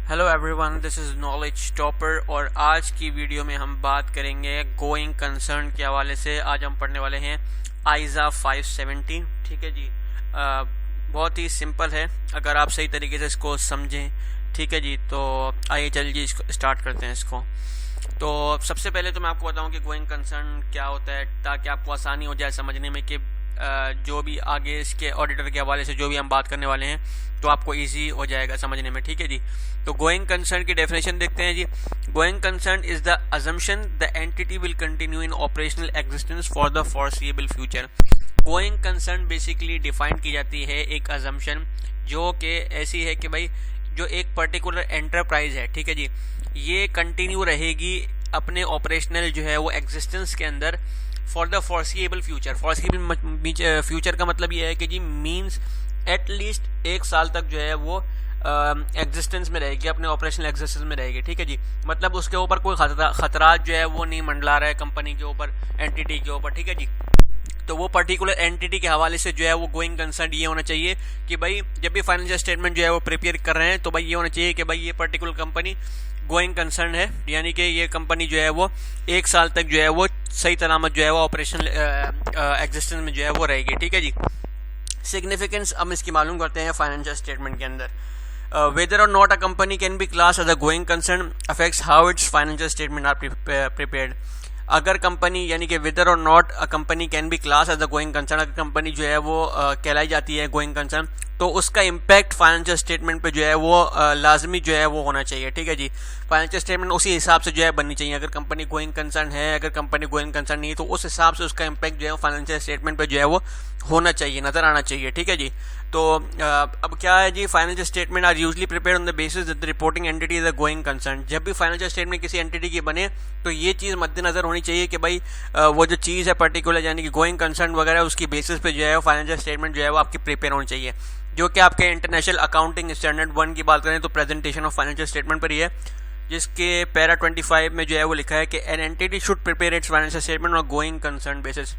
Hello everyone, this is knowledge topper और आज की वीडियो में हम बात करेंगे गोइंग कंसर्न के हवाले से। आज हम पढ़ने वाले हैं आइज़ा 517। ठीक है जी। बहुत ही सिंपल है अगर आप सही तरीके से इसको समझें। ठीक है जी, तो आइए चलिए इसको स्टार्ट करते हैं इसको। तो सबसे पहले तो मैं आपको बताऊं कि गोइंग कंसर्न क्या होता है, ताकि आपको आसानी हो जाए समझने में कि जो भी आगे इसके ऑडिटर के हवाले से जो भी हम बात करने वाले हैं तो आपको इजी हो जाएगा समझने में। ठीक है जी। तो गोइंग कंसर्न की डेफिनेशन देखते हैं जी। Going concern is the assumption the entity will continue in operational existence for the foreseeable future. Going concern basically define की जाती है एक अजम्पशन जो कि ऐसी है कि भाई जो एक पर्टिकुलर एंटरप्राइज है, ठीक है जी, ये कंटिन्यू रहेगी अपने ऑपरेशनल जो है वो एग्जिस्टेंस के अंदर for the foreseeable future. फॉरसीएबल future का मतलब ये है कि जी मीन्स एटलीस्ट एक साल तक जो है वो एग्जिस्टेंस में रहेगी, अपने ऑपरेशनल एग्जिस्टेंस में रहेगी। ठीक है जी। मतलब उसके ऊपर कोई खतरा जो है वो नहीं मंडला रहा है कंपनी के ऊपर, एंटिटी के ऊपर। ठीक है जी। तो वो पर्टिकुलर एंटिटी के हवाले से जो है वो गोइंग कंसर्न ये होना चाहिए कि भाई जब भी फाइनेंशियल स्टेटमेंट जो है वो प्रिपेयर कर रहे हैं तो भाई ये होना चाहिए कि भाई ये पर्टिकुलर कंपनी गोइंग कंसर्न है, यानी कि ये कंपनी जो है वो एक साल तक जो है वो सही सलामत जो है वो ऑपरेशनल एग्जिस्टेंस में जो है वो रहेगी। ठीक है जी। सिग्निफिकेंस हम इसकी मालूम करते हैं फाइनेंशियल स्टेटमेंट के अंदर। वेदर और not a company can be class as a going concern affects how its financial statement are prepared. अगर कंपनी यानी कि वेदर और not a company can be class as a going concern, अगर company जो है वो कहलाई जाती है गोइंग कंसर्न, तो उसका इम्पैक्ट फाइनेंशियल स्टेटमेंट पे जो है वो लाजमी जो है वो होना चाहिए। ठीक है जी। फाइनेंशियल स्टेटमेंट उसी हिसाब से जो है बननी चाहिए। अगर कंपनी गोइंग कंसर्न है, अगर कंपनी गोइंग कंसर्न नहीं है, तो उस हिसाब से उसका इम्पैक्ट जो है फाइनेंशियल स्टेटमेंट पे जो है वो होना चाहिए, नजर आना चाहिए। ठीक है जी। तो अब क्या है जी, financial statement are usually prepared on the basis that the reporting entity is a going concern. जब भी फाइनेंशियल स्टेटमेंट किसी एंटिटी की बने तो ये चीज़ मद्देनजर होनी चाहिए कि भाई वो जो चीज़ है पर्टिकुलर यानी कि गोइंग कंसर्न वगैरह, उसकी बेसिस पे जो है फाइनेंशियल स्टेटमेंट जो है वो आपकी प्रिपेयर होनी चाहिए, जो कि आपके इंटरनेशनल अकाउंटिंग स्टैंडर्ड 1 की बात करें तो प्रेजेंटेशन ऑफ फाइनेंशियल स्टेटमेंट पर ही है, जिसके पैरा 25 में जो है वो लिखा है कि an entity should prepare it's financial statement on going concern basis.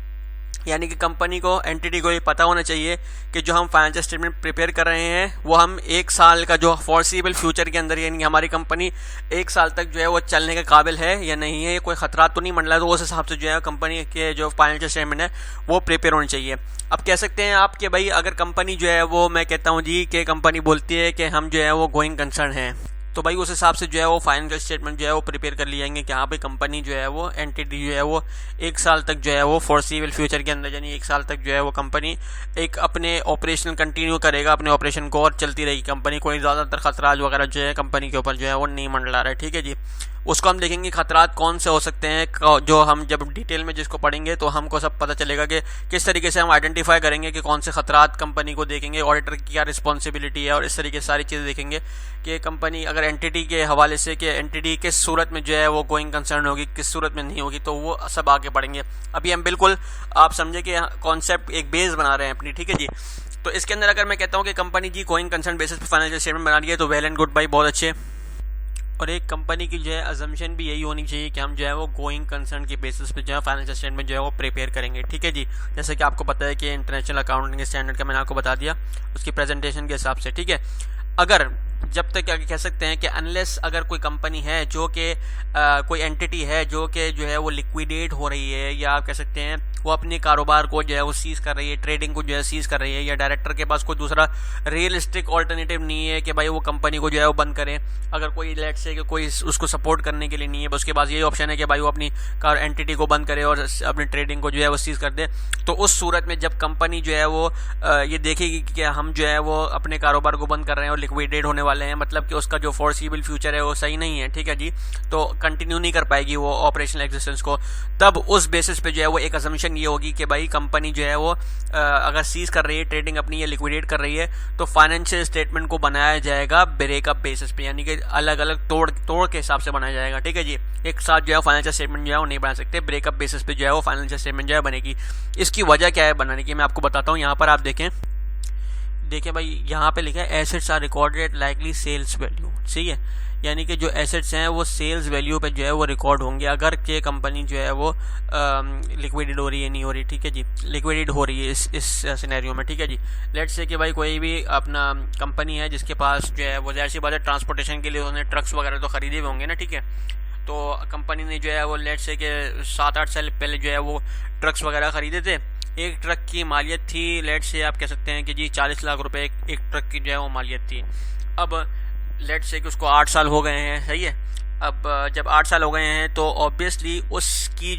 यानी कि कंपनी को, एंटिटी को ये पता होना चाहिए कि जो हम फाइनेंशियल स्टेटमेंट प्रिपेयर कर रहे हैं वो हम एक साल का जो फॉरसीएबल फ्यूचर के अंदर, यानी कि हमारी कंपनी एक साल तक जो है वो चलने के काबिल है या नहीं है, कोई खतरा तो नहीं मंडला, तो उस हिसाब से जो है कंपनी के जो फाइनेंशियल स्टेटमेंट है वो प्रिपेयर होनी चाहिए। अब कह सकते हैं आप कि भाई अगर कंपनी जो है वो, मैं कहता हूँ जी कि कंपनी बोलती है कि हम जो है वो गोइंग कंसर्न है, तो भाई उस हिसाब से जो है वो फाइनेंशियल स्टेटमेंट जो है वो प्रिपेयर कर लिए जाएंगे कि हाँ भाई कंपनी जो है वो, एंटिटी जो है वो एक साल तक जो है वो फॉरसीएबल फ्यूचर के अंदर, यानी एक साल तक जो है वो कंपनी एक अपने ऑपरेशन कंटिन्यू करेगा, अपने ऑपरेशन को, और चलती रहेगी कंपनी। कोई ज़्यादातर खतरात वगैरह जो है कंपनी के ऊपर जो है वो नहीं मंडला रहा है। ठीक है जी। उसको हम देखेंगे खतरात कौन से हो सकते हैं, जो हम जब डिटेल में जिसको पढ़ेंगे तो हमको सब पता चलेगा कि किस तरीके से हम आइडेंटिफाई करेंगे कि कौन से खतरात कंपनी को देखेंगे, ऑडिटर की क्या रिस्पॉन्सिबिलिटी है, और इस तरीके से सारी चीज़ें देखेंगे कि कंपनी अगर एंटिटी के हवाले से कि एंटिटी किस सूरत में जो है वो गोइंग कंसर्न होगी, किस सूरत में नहीं होगी, तो वो सब आगे पढ़ेंगे। अभी हम बिल्कुल आप समझे कि कॉन्सेप्ट एक बेस बना रहे हैं अपनी। ठीक है जी। तो इसके अंदर अगर मैं कहता हूँ कि कंपनी जी गोइंग कंसर्न बेसिस पर फाइनेंशियल स्टेटमेंट बना रही है तो वेल एंड गुड भाई, बहुत अच्छे। और एक कंपनी की जो है अजम्पशन भी यही होनी चाहिए कि हम जो है वो गोइंग कंसर्न के बेसिस पे जो है फाइनेंशियल स्टेटमेंट जो है वो प्रिपेयर करेंगे। ठीक है जी। जैसे कि आपको पता है कि इंटरनेशनल अकाउंटिंग स्टैंडर्ड का मैंने आपको बता दिया उसकी प्रेजेंटेशन के हिसाब से। ठीक है। अगर जब तक क्या कह सकते हैं कि अनलेस अगर कोई कंपनी है जो कि कोई एंटिटी है जो कि जो है वो लिक्विडेट हो रही है, या आप कह सकते हैं वो अपने कारोबार को जो है वो सीज कर रही है, ट्रेडिंग को जो है सीज कर रही है, या डायरेक्टर के पास कोई दूसरा रियलिस्टिक ऑल्टरनेटिव नहीं है कि भाई वो कंपनी को जो है वो बंद करें, अगर कोई लेट से कि कोई उसको सपोर्ट करने के लिए नहीं है, बस उसके पास यही ऑप्शन है कि भाई वो अपनी एंटिटी को बंद करे और अपनी ट्रेडिंग को जो है वो सीज कर दे, तो उस सूरत में जब कंपनी जो है वो ये देखेगी कि हम जो है वो अपने कारोबार को बंद कर रहे हैं और लिक्विडेट होने वाले हैं, मतलब कि उसका जो फॉरसीएबल फ्यूचर है वो सही नहीं है, ठीक है जी, तो कंटिन्यू नहीं कर पाएगी वो ऑपरेशनल एग्जिस्टेंस को, तब उस बेसिस पे जो है वो एक असम्पशन ये होगी कि भाई कंपनी जो है वो अगर सीज कर रही है ट्रेडिंग अपनी या लिक्विडेट कर रही है तो फाइनेंशियल स्टेटमेंट को बनाया जाएगा ब्रेकअप बेसिस पे, यानी कि अलग अलग तोड़ के हिसाब से बनाया जाएगा। ठीक है जी। एक साथ जो है फाइनेंशियल स्टेटमेंट जो है वो नहीं बना सकते, ब्रेकअप बेसिस पे जो है वो फाइनेंशियल स्टेटमेंट जो है बनेगी। इसकी वजह क्या है बनाने की, मैं आपको बताता हूँ। यहाँ पर आप देखें देखिए भाई यहाँ पे लिखा है assets are recorded at likely sales value, सही है, यानी कि जो एसेट्स हैं वो सेल्स वैल्यू पे जो है वो रिकॉर्ड होंगे अगर के कंपनी जो है वो लिक्विडेट हो रही है नहीं हो रही, ठीक है जी, लिक्विडेट हो रही है इस सिनेरियो में, ठीक है जी। लेट्स से कि भाई कोई भी अपना कंपनी है जिसके पास जो है वो ज़ाहिर सी बात है ट्रांसपोर्टेशन के लिए उन्होंने ट्रक्स वगैरह तो खरीदे हुए होंगे ना, ठीक है। तो कंपनी ने जो है वो लेट्स से कि 7-8 साल पहले जो है वो ट्रक्स वगैरह खरीदे थे। एक ट्रक की मालियत थी लेट्स से आप कह सकते हैं कि जी 40 लाख रुपए एक ट्रक की जो है वो मालियत थी। अब लेट्स से कि उसको 8 साल हो गए हैं, सही है। अब जब 8 साल हो गए हैं तो ऑब्वियसली उसकी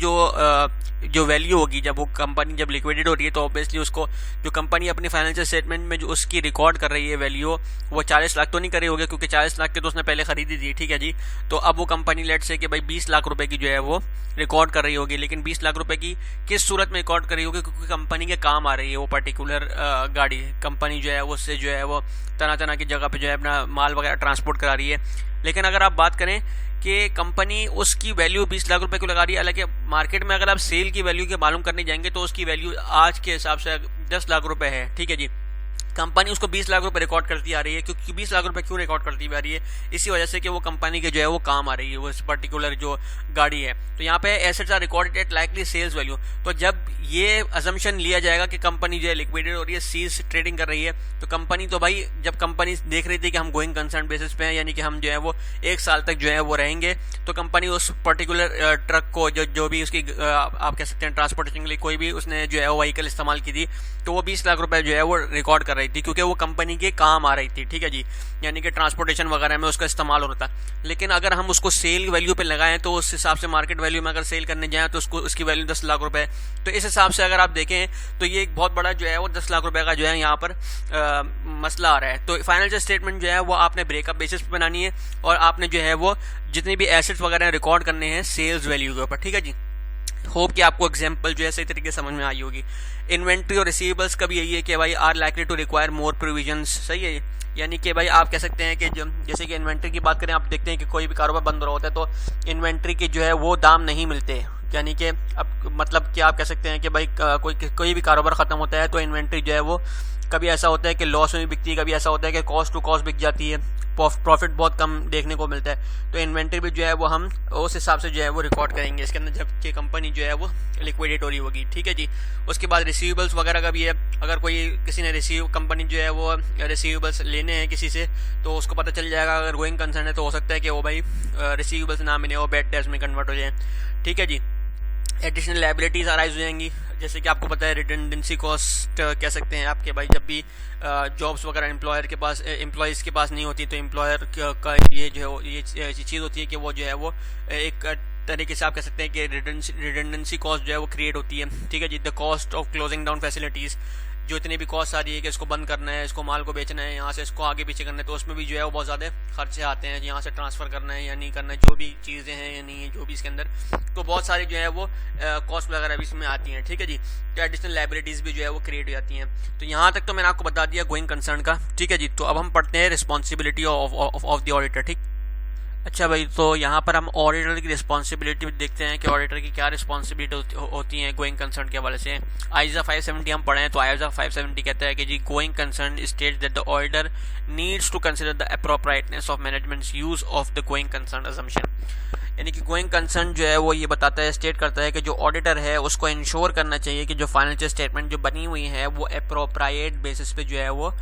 जो वैल्यू होगी जब वो कंपनी जब लिक्विडेट हो रही है तो ऑब्वियसली उसको जो कंपनी अपनी फाइनेंशियल स्टेटमेंट में जो उसकी रिकॉर्ड कर रही है वैल्यू वो 40 लाख तो नहीं कर रही होगी क्योंकि 40 लाख के तो उसने पहले खरीदी थी, ठीक है जी। तो अब वो कंपनी लेट से कि भाई 20 लाख रुपए की जो है वो रिकॉर्ड कर रही होगी, लेकिन 20 लाख रुपए की किस सूरत में रिकॉर्ड कर रही होगी, क्योंकि कंपनी के काम आ रही है वो पर्टिकुलर गाड़ी, कंपनी जो है वो उससे जो है वो तरह तरह की जगह पे जो है अपना माल वगैरह ट्रांसपोर्ट करा रही है। लेकिन अगर आप बात करें कि कंपनी उसकी वैल्यू 20 लाख रुपए को लगा रही है, हालांकि मार्केट में अगर आप सेल की वैल्यू के मालूम करने जाएंगे तो उसकी वैल्यू आज के हिसाब से 10 लाख रुपए है, ठीक है जी। कंपनी उसको 20 लाख रुपए रिकॉर्ड करती आ रही है, क्योंकि 20 लाख रुपए क्यों रिकॉर्ड करती आ रही है, इसी वजह से कि वो कंपनी के जो है वो काम आ रही है वो इस पर्टिकुलर जो गाड़ी है। तो यहाँ पे assets are recorded at likely sales value. तो जब ये अजम्पशन लिया जाएगा कि कंपनी जो है लिक्विडेट हो रही है, सीज ट्रेडिंग कर रही है, तो कंपनी तो भाई जब कंपनी देख रही थी कि हम गोइंग कंसर्न बेसिस पे हैं, यानी कि हम जो है वो 1 साल तक जो है वो रहेंगे, तो कंपनी उस पर्टिकुलर ट्रक को जो भी उसकी आप कह सकते हैं ट्रांसपोर्टेशन के लिए कोई भी उसने जो है वो व्हीकल इस्तेमाल की थी, तो वो 20 लाख रुपए जो है वो रिकॉर्ड कर रही थी क्योंकि वो कंपनी के काम आ रही थी, ठीक है जी, यानी कि ट्रांसपोर्टेशन वगैरह में उसका इस्तेमाल हो रहा था। लेकिन अगर हम उसको सेल वैल्यू पे लगाएं तो उस हिसाब से मार्केट वैल्यू में अगर सेल करने जाएं तो उसकी वैल्यू 10 लाख रुपए। तो इस हिसाब से अगर आप देखें तो ये एक बहुत बड़ा जो है वो 10 लाख रुपए का जो है यहाँ पर मसला आ रहा है। तो फाइनेंशियल स्टेटमेंट जो है वो आपने ब्रेकअप बेसिस पे बनानी है और आपने जो है वो जितने भी एसेट्स वगैरह रिकॉर्ड करने हैं सेल्स वैल्यू के ऊपर, ठीक है जी। होप कि आपको एग्जांपल जो है सही तरीके से समझ में आई होगी। इन्वेंट्री और रिसीवेबल्स का भी यही है कि भाई are likely to require more provisions, सही है, यानी कि भाई आप कह सकते हैं कि जैसे कि इन्वेंट्री की बात करें, आप देखते हैं कि कोई भी कारोबार बंद हो रहा होता है तो इन्वेंट्री के जो है वो दाम नहीं मिलते, यानी कि अब मतलब कि आप कह सकते हैं कि भाई कोई भी कारोबार ख़त्म होता है तो इन्वेंट्री जो है वो कभी ऐसा होता है कि लॉस में भी बिकती है, कभी ऐसा होता है कि कॉस्ट टू कॉस्ट बिक जाती है, प्रॉफिट बहुत कम देखने को मिलता है। तो इन्वेंट्री भी जो है वो हम उस हिसाब से जो है वो रिकॉर्ड करेंगे इसके अंदर जबकि कंपनी जो है वो लिक्विडेट हो रही होगी, ठीक है जी। उसके बाद रिसीवेबल्स वगैरह का भी है, अगर कोई किसी ने कंपनी जो है वो रिसीवेबल्स लेने हैं किसी से तो उसको पता चल जाएगा, अगर गोइंग कंसर्न है तो हो सकता है कि वो भाई रिसीवेबल्स ना मिले, वो बैड डेट्स में कन्वर्ट हो जाए, ठीक है जी। एडिशनल लायबिलिटीज अराइज हो जाएंगी, जैसे कि आपको पता है रिडंडेंसी कॉस्ट कह सकते हैं आपके भाई जब भी जॉब्स वगैरह एम्प्लॉयज़ के पास नहीं होती तो एम्प्लॉयर का ये जो ये चीज़ होती है कि वो जो है वो एक तरीके से आप कह सकते हैं कि रिडंडेंसी कॉस्ट जो है वो क्रिएट होती है, ठीक है जी। The cost of closing down facilities, जो इतनी भी कॉस्ट आ रही है कि इसको बंद करना है, इसको माल को बेचना है, यहाँ से इसको आगे पीछे करना है, तो उसमें भी जो है वो बहुत ज़्यादा खर्चे आते हैं, यहाँ से ट्रांसफ़र करना है या नहीं करना है, जो भी चीज़ें हैं या नहीं है जो भी इसके अंदर, तो बहुत सारी जो है वो कॉस्ट वगैरह भी इसमें आती हैं, ठीक है जी। तो एडिशनल लायबिलिटीज़ भी जो है वो क्रिएट हो जाती हैं। तो यहाँ तक तो मैंने आपको बता दिया गोइंग कंसर्न का, ठीक है जी। तो अब हम पढ़ते हैं रिस्पॉन्सिबिलिटी ऑफ द ऑडिटर, ठीक। अच्छा भाई, तो यहाँ पर हम ऑडिटर की रिस्पॉन्सिबिलिटी देखते हैं कि ऑडिटर की क्या रिस्पॉन्सिबिलिटी होती है गोइंग कंसर्न के हवाले से। आईजा 570 हम पढ़े हैं, तो आईजा 570 कहता है कि जी going concern states that the auditor needs to consider the appropriateness of management's use of the going concern assumption, यानी कि गोइंग कंसर्न जो है वो ये बताता है, स्टेट करता है कि जो ऑडिटर है उसको इंश्योर करना चाहिए कि जो फाइनेंशियल स्टेटमेंट जो बनी हुई है वो अप्रोप्रिएट बेसिस पे जो है वो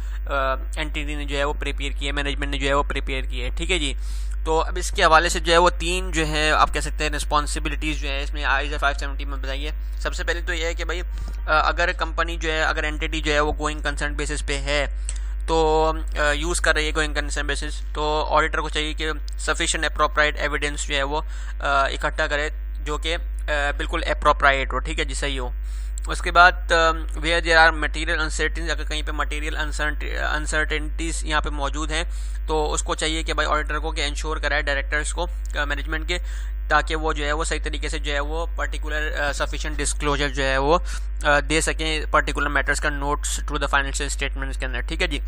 एंटिटी ने जो है वो प्रिपेयर की है, मैनेजमेंट ने जो है वो प्रिपेयर की है, ठीक है जी। तो अब इसके हवाले से जो है वो 3 जो है आप कह सकते हैं रिस्पॉन्सिबिलिटीज़ जो है इसमें आईजा 570 में बताइए। सबसे पहले तो ये है कि भाई अगर कंपनी जो है अगर एंटिटी जो है वो गोइंग कंसर्न बेसिस पे है तो यूज़ कर रही है गोइंग कंसर्न बेसिस, तो ऑडिटर को चाहिए कि सफिशिएंट अप्रोप्रिएट एविडेंस जो है वो इकट्ठा करे जो कि बिल्कुल अप्रोप्रिएट हो, ठीक है जी, सही हो। उसके बाद where there are material uncertainties, अगर कहीं पे मटेरियल अनसर्टेनिटीज़ यहाँ पे मौजूद हैं तो उसको चाहिए कि भाई ऑडिटर को कि इंश्योर कराए डायरेक्टर्स को मैनेजमेंट के, ताकि वो जो है वो सही तरीके से जो है वो पर्टिकुलर सफिशिएंट डिस्क्लोजर जो है वो दे सकें पर्टिकुलर मैटर्स का notes to the financial statements के अंदर, ठीक है जी।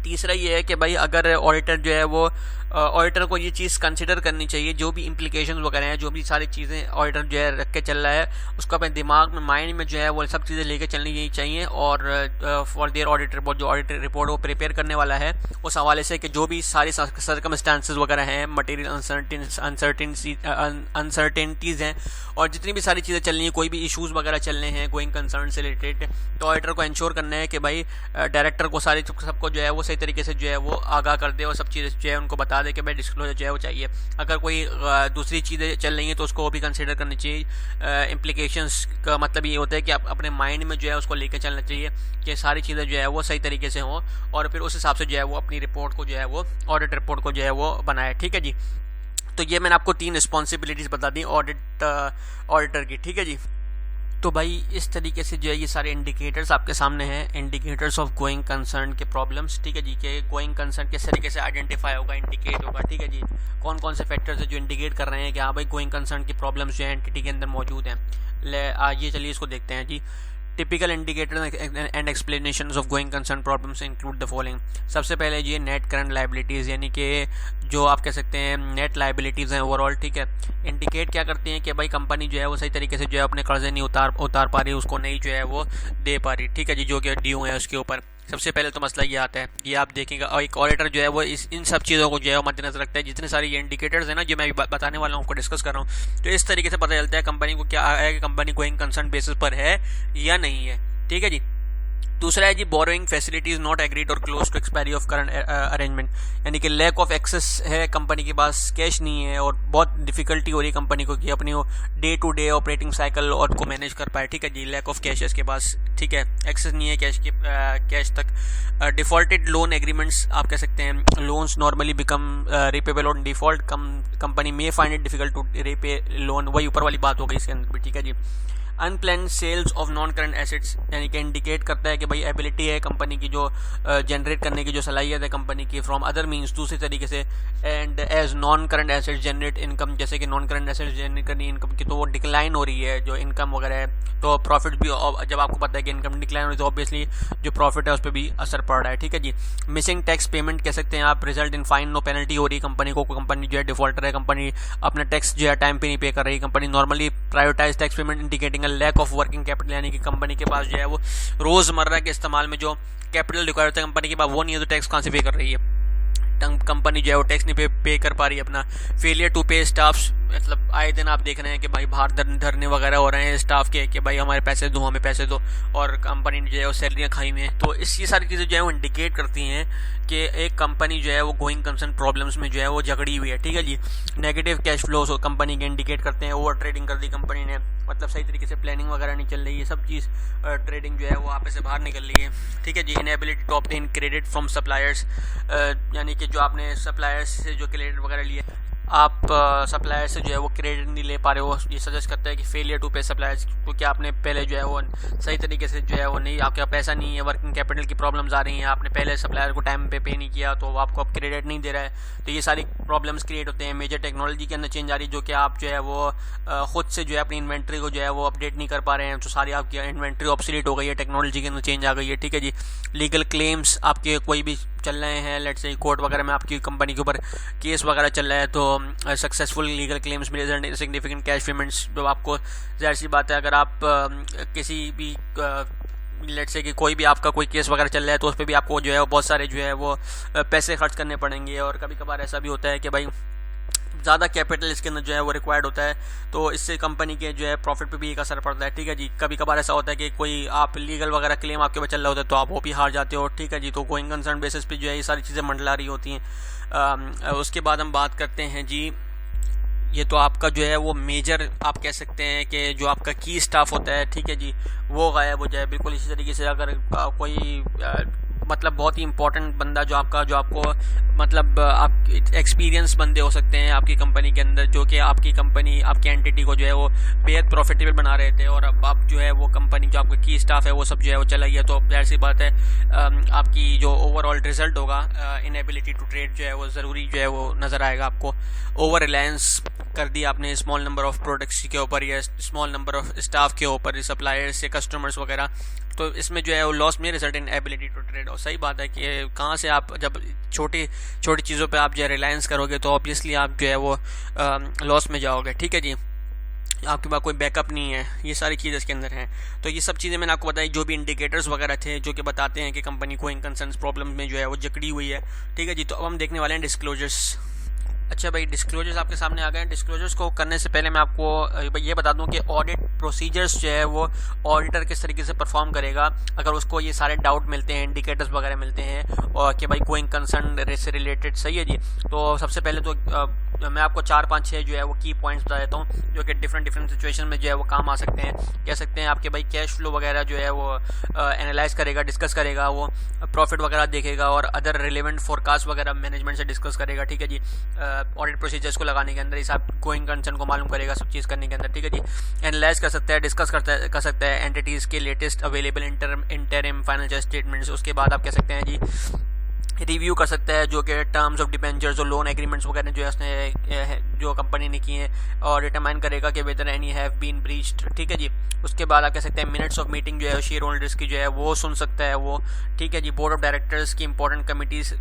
तीसरा ये है कि भाई अगर ऑडिटर जो है वो ऑडिटर को ये चीज़ कंसिडर करनी चाहिए, जो भी इम्प्लीकेशंस वगैरह हैं, जो भी सारी चीज़ें ऑडिटर जो है रख के चल रहा है, उसको अपने दिमाग में, माइंड में जो है वो सब चीज़ें लेके चलनी चाहिए। और फॉर देयर ऑडिटर रिपोर्ट, जो ऑडिटर रिपोर्ट वो प्रिपेयर करने वाला है, उस हवाले से कि जो भी सारी सर्कमस्टांसेस वगैरह हैं, मटेरियल अनसर्टेनिटीज़ हैं, और जितनी भी सारी चीज़ें चल रही हैं, कोई भी इशूज़ वगैरह चल रहे हैं गोइंग कंसर्न से रिलेटेड, तो ऑडिटर को इंश्योर करना है कि भाई डायरेक्टर को सारी सबको जो है वो सही तरीके से जो है वो आगाह कर दे और सब चीज़ें जो है उनको बता दे कि भाई डिस्क्लोजर जो है वो चाहिए। अगर कोई दूसरी चीज़ें चल रही हैं तो उसको भी कंसिडर करनी चाहिए। इम्प्लीकेशंस का मतलब ये होता है कि आप अपने माइंड में जो है उसको लेकर चलना चाहिए कि सारी चीज़ें जो है वो सही तरीके से हों, और फिर उस हिसाब से जो है वो अपनी रिपोर्ट को जो है वो ऑडिट रिपोर्ट को जो है वो बनाए। ठीक है जी। तो ये मैंने आपको 3 रिस्पॉन्सिबिलिटीज़ बता दी ऑडिटर की। ठीक है जी। तो भाई इस तरीके से जो है ये सारे इंडिकेटर्स आपके सामने हैं, इंडिकेटर्स ऑफ गोइंग कंसर्न के प्रॉब्लम्स। ठीक है जी, के गोइंग कंसर्न किस तरीके से आइडेंटिफाई होगा, इंडिकेट होगा। ठीक है जी, कौन कौन से फैक्टर्स है जो इंडिकेट कर रहे हैं कि हाँ भाई गोइंग कंसर्न की प्रॉब्लम्स जो है एंटिटी के अंदर मौजूद हैं। आइए चलिए इसको देखते हैं जी। Typical indicators and explanations of going concern problems include the following. सबसे पहले ये नेट करंट लाइबिलिटीज़, यानी कि जो आप कह सकते हैं नेट लाइबिलिटीज़ हैं ओवरऑल। ठीक है, इंडिकेट क्या करती हैं कि भाई कंपनी जो है वो सही तरीके से जो है अपने कर्जे नहीं उतार पा रही, उसको नहीं जो है वो दे पा रही। ठीक है जी, जो कि ड्यू है उसके ऊपर। सबसे पहले तो मसला ये आता है, ये आप देखेंगे, और एक ऑडिटर जो है वो इन सब चीज़ों को जो है वो मद्देनजर रखता है। जितने सारे ये इंडिकेटर्स हैं ना जो मैं बताने वाला हूँ, आपको डिस्कस कर रहा हूँ, तो इस तरीके से पता चलता है कंपनी को क्या है कि कंपनी गोइंग कंसर्न बेसिस पर है या नहीं है। ठीक है जी। दूसरा है जी बोरोइंग फैसिलिटीज नॉट एग्रीड और close to expiry of current arrangement, यानी कि लैक ऑफ एक्सेस है, कंपनी के पास कैश नहीं है और बहुत डिफिकल्टी हो रही है कंपनी को कि अपनी day to day operating cycle और को मैनेज कर पाए। ठीक है जी, लैक ऑफ कैश है इसके पास। ठीक है, एक्सेस नहीं है कैश तक। डिफॉल्टेड लोन एग्रीमेंट्स, आप कह सकते हैं loans normally become repayable on default, company में find it difficult to repay loan, वही ऊपर वाली बात हो गई इसके अंदर भी। ठीक है जी। Unplanned sales of non current assets, यानी कि इंडिकेट करता है कि भाई एबिलिटी है कंपनी की जो जनरेट करने की जो सलाहियत है कंपनी की फ्रॉम अदर मीन्स, दूसरी तरीके से। And as non current assets generate income, जैसे कि नॉन करंट एसेट्स जनरेट करनी इनकम की तो वो डिक्लाइन हो रही है जो इनकम वगैरह है, तो प्रॉफिट भी, जब आपको पता है कि इनकम डिक्लाइन हो रही है तो ऑब्वियसली जो प्रॉफिट है उस पर भी असर पड़ रहा है। ठीक है जी। मिसिंग टैक्स पेमेंट कह सकते हैं आप, result in fine, no penalty हो रही है कंपनी को, कंपनी जो है डिफॉल्टर है, कंपनी अपना टैक्स जो है टाइम पे नहीं पे कर रही, company normally prioritize tax payment, indicating lack of working capital, यानी कि कंपनी के पास जो है वो रोजमर्रा के इस्तेमाल में जो कैपिटल रिक्वायर होता है कंपनी के पास वो नहीं है, तो टैक्स कहां से पे कर रही है, कंपनी जो है वो टैक्स नहीं पे कर पा रही है अपना। फेलियर टू पे स्टाफ्स, मतलब आए दिन आप देख रहे हैं कि भाई बाहर धरने वगैरह हो रहे हैं स्टाफ के कि भाई हमारे पैसे दो, हमें पैसे दो, और कंपनी जो है वो सैलरियाँ खाई हुई हैं। तो ये सारी चीज़ें जो है वो इंडिकेट करती हैं कि एक कंपनी जो है वो गोइंग कंसर्न प्रॉब्लम्स में जो है वो झगड़ी हुई है। ठीक है जी। नेगेटिव कैश फ्लोस कंपनी के इंडिकेट करते हैं, ओवर ट्रेडिंग कर दी कंपनी ने, मतलब सही तरीके से प्लानिंग वगैरह नहीं चल रही है, सब चीज़ ट्रेडिंग जो है वो आपस से बाहर निकल रही है। ठीक है जी। Inability to obtain credit from suppliers, यानी कि जो आपने सप्लायर्स से जो क्रेडिट वगैरह लिए, आप सप्लायर से जो है वो क्रेडिट नहीं ले पा रहे हो, ये सजेस्ट करता है कि फेलियर टू पे सप्लायर्स, क्योंकि आपने पहले जो है वो सही तरीके से जो है वो नहीं, आपके पैसा नहीं है, वर्किंग कैपिटल की प्रॉब्लम्स आ रही हैं, आपने पहले सप्लायर को टाइम पे नहीं किया तो आपको अब क्रेडिट नहीं दे रहा है, तो ये सारी प्रॉब्लम्स क्रिएट होते हैं। मेजर टेक्नोलॉजी के अंदर चेंज आ रही है, जो कि आप जो है वो खुद से जो है अपनी इन्वेंट्री को जो है वो अपडेट नहीं कर पा रहे हैं, तो सारी आपकी इन्वेंट्री ऑब्सोलीट हो गई है, टेक्नोलॉजी के अंदर चेंज आ गई है। ठीक है जी। लीगल क्लेम्स आपके कोई भी चल रहे हैं, लेट्स से कोर्ट वगैरह में आपकी कंपनी के ऊपर केस वगैरह चल रहा है, तो सक्सेसफुल लीगल क्लेम्स में रिजल्ट सिग्निफिकेंट कैश पेमेंट्स, जो आपको जाहिर सी बात है अगर आप किसी भी लेट्स से कि कोई भी आपका कोई केस वगैरह चल रहा है तो उस पर भी आपको जो है बहुत सारे जो है वो पैसे खर्च करने पड़ेंगे, और कभी कभार ऐसा भी होता है कि भाई ज़्यादा कैपिटल इसके अंदर जो है वो रिक्वायर्ड होता है, तो इससे कंपनी के जो है प्रॉफिट पे भी एक असर पड़ता है। ठीक है जी। कभी कभार ऐसा होता है कि कोई आप लीगल वगैरह क्लेम आपके ऊपर चल रहा होता है तो आप वो भी हार जाते हो। ठीक है जी। तो गोइंग कंसर्न बेसिस पे जो है ये सारी चीज़ें मंडला रही होती हैं। उसके बाद हम बात करते हैं जी, ये तो आपका जो है वो मेजर आप कह सकते हैं कि जो आपका की स्टाफ होता है, ठीक है जी, वो गायब हो जाए बिल्कुल। इसी तरीके से अगर कोई मतलब बहुत ही इंपॉर्टेंट बंदा जो आपको मतलब आप एक्सपीरियंस बंदे हो सकते हैं आपकी कंपनी के अंदर, जो कि आपकी कंपनी आपकी एंटिटी को जो है वो बेहद प्रॉफिटेबल बना रहे थे, और अब आप जो है वो कंपनी जो आपका की स्टाफ है वो सब जो है वो चला गया, तो जाहिर सी बात है आपकी जो ओवरऑल रिजल्ट होगा इनएबिलिटी टू ट्रेड जो है वो ज़रूरी जो है वो नज़र आएगा आपको। ओवर रिलायंस कर दिया आपने स्मॉल नंबर ऑफ प्रोडक्ट्स के ऊपर या स्मॉल नंबर ऑफ स्टाफ के ऊपर, सप्लायर्स या कस्टमर्स वगैरह, तो इसमें जो है वो लॉस में result in ability to trade. और सही बात है कि कहाँ से आप जब छोटी छोटी चीज़ों पे आप जो है रिलायंस करोगे तो ऑब्वियसली आप जो है वो लॉस में जाओगे। ठीक है जी, आपके पास कोई बैकअप नहीं है, ये सारी चीज़ें इसके अंदर हैं। तो ये सब चीज़ें मैंने आपको बताई, जो भी इंडिकेटर्स वगैरह थे जो कि बताते हैं कि कंपनी गोइंग कंसर्न प्रॉब्लम में जो है वो जकड़ी हुई है। ठीक है जी, तो अब हम देखने वाले हैं डिस्क्लोजर्स। अच्छा भाई, डिस्क्लोजर्स आपके सामने आ गए हैं। डिस्क्लोजर्स को करने से पहले मैं आपको ये बता दूं कि ऑडिट प्रोसीजर्स जो है वो ऑडिटर किस तरीके से परफॉर्म करेगा अगर उसको ये सारे डाउट मिलते हैं, इंडिकेटर्स वगैरह मिलते हैं और कि भाई गोइंग कंसर्न से रिलेटेड। सही है जी, तो सबसे पहले तो मैं आपको 4-5-6 जो है वो की पॉइंट्स बता देता हूँ जो कि डिफरेंट सिचुएशन में जो है वो काम आ सकते हैं। कह सकते हैं आपके भाई कैश फ्लो वगैरह जो है वो एनालाइज करेगा, डिस्कस करेगा, वो प्रॉफिट वगैरह देखेगा और अदर रिलेवेंट फोरकास्ट वगैरह मैनेजमेंट से डिस्कस करेगा। ठीक है जी, ऑडिट प्रोसीजर्स को लगाने के अंदर इस आप गोइंग कंसर्न को मालूम करेगा सब चीज़ करने के अंदर। ठीक है जी, एनालाइज कर सकता है, डिस्कस कर सकता है एंटिटीज़ के latest available interim financial statements. उसके बाद आप कह सकते हैं जी रिव्यू कर सकता है जो कि टर्म्स ऑफ डिबेंचर्स और लोन एग्रीमेंट्स वगैरह जो है उसने जो कंपनी ने किए हैं और डिटरमाइन करेगा कि whether any have been breached. ठीक है जी, उसके बाद आप कह सकते हैं मिनट्स ऑफ मीटिंग जो है शेयर होल्डर्स की जो है वो सुन सकता है वो। ठीक है जी, बोर्ड ऑफ डायरेक्टर्स की इंपॉर्टेंट कमिटीज़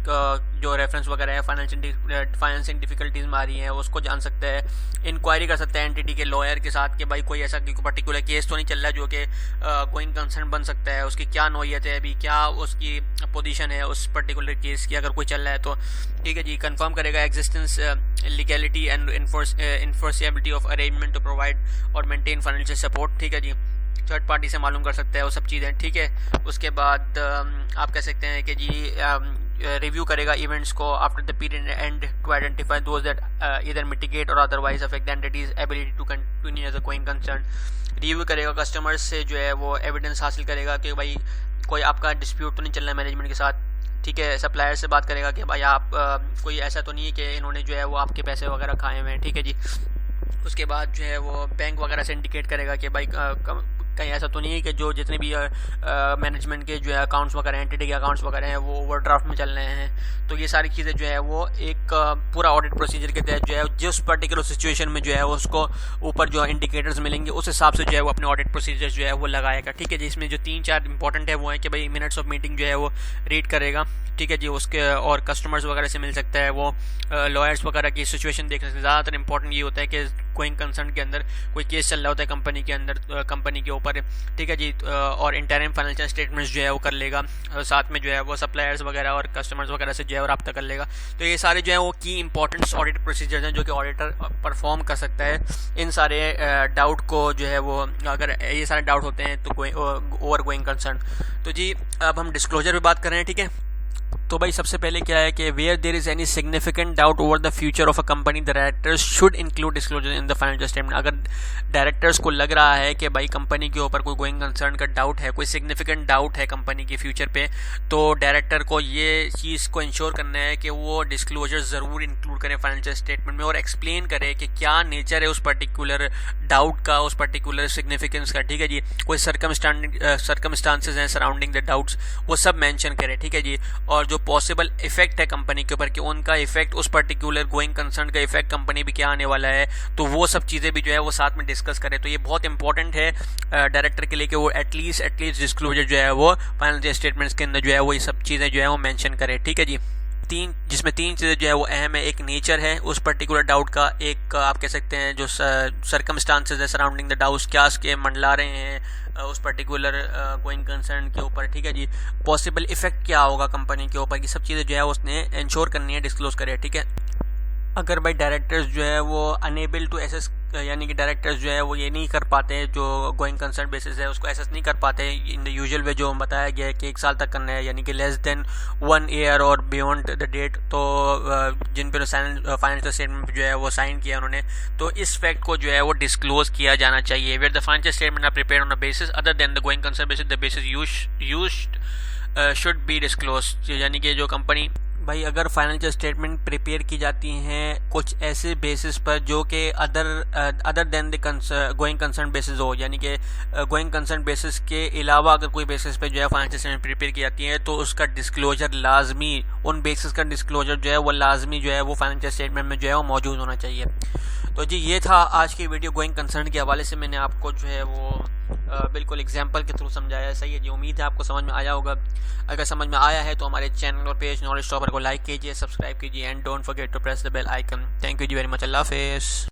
जो रेफरेंस वगैरह है फाइनेंसिंग डिफिकल्टीज में आ रही हैं उसको जान सकता है। इंक्वायरी कर सकता है एंटिटी के लॉयर के साथ कि भाई कोई ऐसा पर्टिकुलर केस तो नहीं चल रहा है जो कि गोइंग कंसर्न बन सकता है, उसकी क्या नौयत है, अभी क्या उसकी पोजीशन है उस पर्टिकुलर केस की अगर कोई चल रहा है तो। ठीक है जी, कंफर्म करेगा existence legality and enforceability of arrangement to provide और मेंटेन फाइनेंशियल सपोर्ट। ठीक है जी, थर्ड पार्टी से मालूम कर सकता है वो सब चीज़ें। ठीक है, उसके बाद आप कह सकते हैं कि जी रिव्यू करेगा इवेंट्स को after the period and to identify those that either mitigate or otherwise affect the entity's ability to continue as a going concern. Review करेगा कस्टमर्स से जो है वो एविडेंस हासिल करेगा कि भाई कोई आपका डिस्प्यूट तो नहीं चल रहा है मैनेजमेंट के साथ। ठीक है, सप्लायर से बात करेगा कि भाई आप कोई ऐसा तो नहीं है कि इन्होंने जो है वो आपके पैसे वगैरह खाए हुए हैं। ठीक है जी, उसके बाद जो है वो बैंक वगैरह से इंडिकेट करेगा कि भाई कहीं ऐसा तो नहीं है कि जो जितने भी मैनेजमेंट के जो है अकाउंट्स वगैरह एंटिटी के अकाउंट्स वगैरह हैं वो ओवरड्राफ्ट में चल रहे हैं। तो ये सारी चीज़ें जो है वो एक पूरा ऑडिट प्रोसीजर के तहत जो है जिस पर्टिकुलर सिचुएशन में जो है उसको ऊपर जो इंडिकेटर्स मिलेंगे उस हिसाब से जो है वो अपने ऑडिट प्रोसीजर जो है वो लगाएगा। ठीक है जी, इसमें जो 3-4 इंपॉर्टेंट है वो है कि भाई मिनट्स ऑफ मीटिंग जो है वो रीड करेगा। ठीक है जी, उसके और कस्टमर्स वगैरह से मिल सकता है, वो लॉयर्स वगैरह की सिचुएशन देख सकते हैं। ज़्यादातर इंपॉर्टेंट ये होता है कि गोइंग कंसर्न के अंदर कोई केस चल रहा होता है कंपनी के अंदर, कंपनी के ऊपर। ठीक है जी, और इंटरिम फाइनेंशियल स्टेटमेंट्स जो है वो कर लेगा, साथ में जो है वो सप्लायर्स वगैरह और कस्टमर्स वगैरह से जो है रब्ता कर लेगा। तो ये सारे जो है वो की इंपॉर्टेंट ऑडिट प्रोसीजर्स हैं जो कि ऑडिटर परफॉर्म कर सकता है। इन सारे डाउट को जो है वो अगर ये सारे डाउट होते हैं तो ओवर गोइंग कंसर्न। तो जी अब हम डिस्क्लोजर पे बात कर रहे हैं। ठीक है, तो भाई सबसे पहले क्या है कि where there is any significant doubt over the future of a company the directors should include disclosure in the financial statement. अगर डायरेक्टर्स को लग रहा है कि भाई कंपनी के ऊपर कोई गोइंग कंसर्न का डाउट है, कोई सिग्निफिकेंट डाउट है कंपनी के फ्यूचर पे, तो डायरेक्टर को ये चीज़ को इंश्योर करना है कि वो डिस्क्लोजर ज़रूर इंक्लूड करें फाइनेंशियल स्टेटमेंट में और एक्सप्लेन करे कि क्या नेचर है उस पर्टिकुलर डाउट का, उस पर्टिकुलर सिग्निफिकेंस का। ठीक है जी, कोई सर्कमस्टांसेस हैं सराउंडिंग द डाउट्स वो सब मेंशन करें। ठीक है जी, और जो पॉसिबल इफेक्ट है कंपनी के ऊपर कि उनका इफेक्ट उस पर्टिकुलर गोइंग कंसर्न का इफेक्ट कंपनी भी क्या आने वाला है, तो वो सब चीज़ें भी जो है वो साथ में डिस्कस करें। तो ये बहुत इंपॉर्टेंट है डायरेक्टर के लिए कि वो एटलीस्ट डिस्क्लोजर जो है वो फाइनेंशियल स्टेटमेंट्स के अंदर जो है वो ये सब चीज़ें जो है वो मेंशन करें। ठीक है जी, जिसमें 3 चीज़ें जो है वो अहम है। एक नेचर है उस पर्टिकुलर डाउट का, एक आप कह सकते हैं जो सर्कमस्टांसेस है सराउंडिंग द डाउट्स, क्या उसके मंडला रहे हैं उस पर्टिकुलर गोइंग कंसर्न के ऊपर। ठीक है जी, पॉसिबल इफेक्ट क्या होगा कंपनी के ऊपर, ये सब चीज़ें जो है उसने इंश्योर करनी है, डिस्क्लोज करे। ठीक है, अगर भाई डायरेक्टर्स जो है वो अनेबल टू एसेस, यानी कि डायरेक्टर्स जो है वो ये नहीं कर पाते हैं जो गोइंग कंसर्न बेसिस है उसको एसेस नहीं कर पाते इन द यूजुअल वे जो बताया गया है कि 1 साल तक करना है, यानी कि लेस देन 1 ईयर और बियॉन्ड द डेट, तो जिन पर फाइनेंशियल स्टेटमेंट जो है वो साइन किया उन्होंने, तो इस फैक्ट को जो है वो डिस्क्लोज किया जाना चाहिए। Where the financial statement are prepared on a basis other than the going concern basis the basis used should be disclose. यानी कि जो कंपनी भाई अगर फाइनेंशियल स्टेटमेंट प्रिपेयर की जाती हैं कुछ ऐसे बेसिस पर जो कि other than the going concern basis हो, यानी कि गोइंग कंसर्न बेसिस के अलावा अगर कोई बेसिस पे जो है फाइनेंशियल स्टेटमेंट प्रिपेयर की जाती है तो उसका डिस्क्लोजर लाजमी, उन बेसिस का डिस्क्लोजर जो है वो लाजमी जो है वो फाइनेंशियल स्टेटमेंट में जो है वो मौजूद होना चाहिए। तो जी ये था आज की वीडियो गोइंग कंसर्न के हवाले से। मैंने आपको जो है वो बिल्कुल एग्जाम्पल के थ्रू समझाया। सही है जी, उम्मीद है आपको समझ में आया होगा। अगर समझ में आया है तो हमारे चैनल और पेज नॉलेज टॉपर को लाइक कीजिए, सब्सक्राइब कीजिए and don't forget to press the bell icon. Thank you जी वेरी मच। अल्लाह हाफिज़।